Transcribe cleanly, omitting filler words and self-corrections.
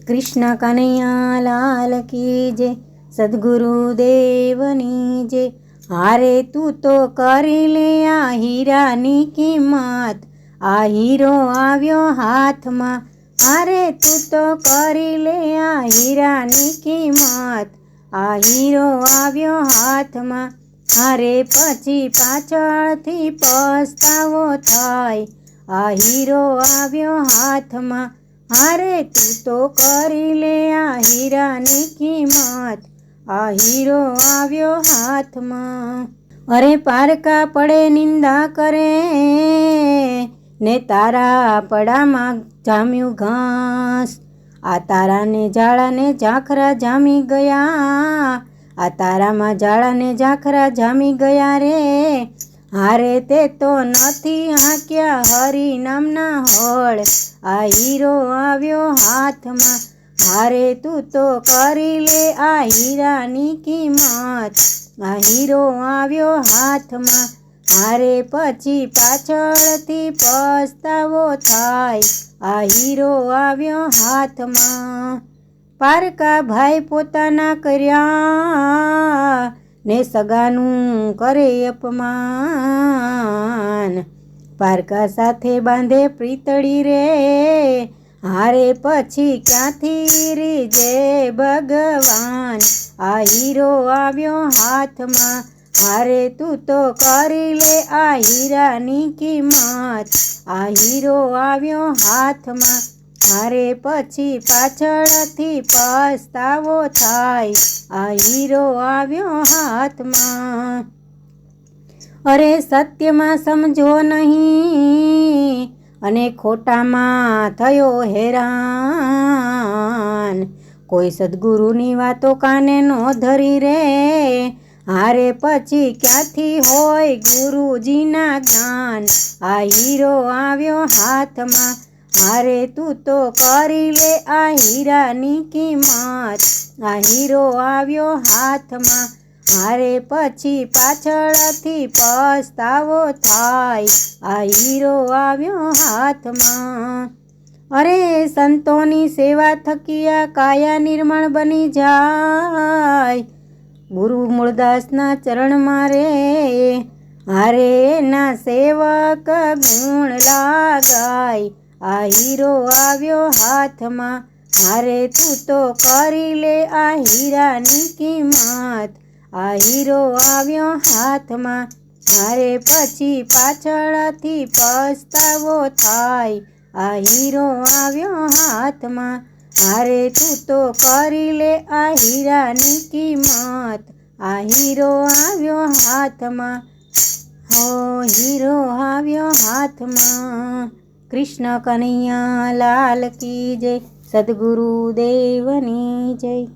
कृष्ण कन्हैया लाल की जय। सद्गुरुदेवनी जय। हारे तू तो करी ले आ हीरानी किंमत, आ हीरो आव्यो हाथ में। हारे तू तो करी ले आ हीरानी किंमत, आ हीरो आव्यो हाथ में। हारे पछी पाछळथी पछतावो थाय, आ हीरो आव्यो हाथ में। हारे तू तो करी ले आ हीरानी किंमत, आ हीरो आव्यो हाथ में। अरे पारका पड़े निंदा करे ने तारा पड़ा में जाम्यू घास, आ तारा ने झाड़ा ने झाखरा जामी गया, आ तारा में झाड़ा ने झाखरा जामी गया रे। हारे ते तो नथी हाक्या हरि नामना हळ, आ हीरो आव्यो हाथ में। हारे तू तो करी ले आ हीरानी किंमत, आ हीरो आव्यो हाथ में। हारे पछी पाछळथी पछतावो थाय, आ हीरो आव्यो हाथ में। पारका भाई पोताना कर्या ने सगानू करे अपमान, पारका साथे बांधे प्रीतड़ी रे। हारे पछी क्यांथी रीजे भगवान, आ हीरो आव्यो हाथ में। हारे तू तो करी ले आ हीरानी किंमत, आ हीरो आव्यो हाथ में। हारे पछी पाछळथी पछतावो थाय, आ हीरो आव्यो हाथ में। अरे सत्य में समझो नहीं अने खोटा में थयो हैरान, कोई सद्गुरुनी वातो काने नो धरी रे। हारे पछी क्यांथी होय गुरुजीना ज्ञान, आ हीरो आव्यो हाथ में। हारे तू तो करी ले आ हीरानी किंमत, आ हीरो आव्यो हाथ में। हारे पछी पाछळथी पछतावो थाय, आ हीरो आव्यो हाथ में। अरे संतोनी सेवा थकिया काया निर्मल बनी जाय, गुरु मूळदासना चरण मारे। हारे ना सेवक गुण लगाय, आ हीरो आव्यो हाथ में। हारे तू तो करी ले आ हीरानी किंमत, आ हीरो आव्यो हाथ में। हारे पछी पाछळथी पछतावो थाय, आ हीरो आव्यो हाथ में। हारे तू तो करी ले आ हीरानी किंमत, आ हीरो आव्यो हाथ में। हो हीरो आव्यो हाथ में। कृष्ण कन्हैया लाल की जय। सद्गुरुदेवनी जय।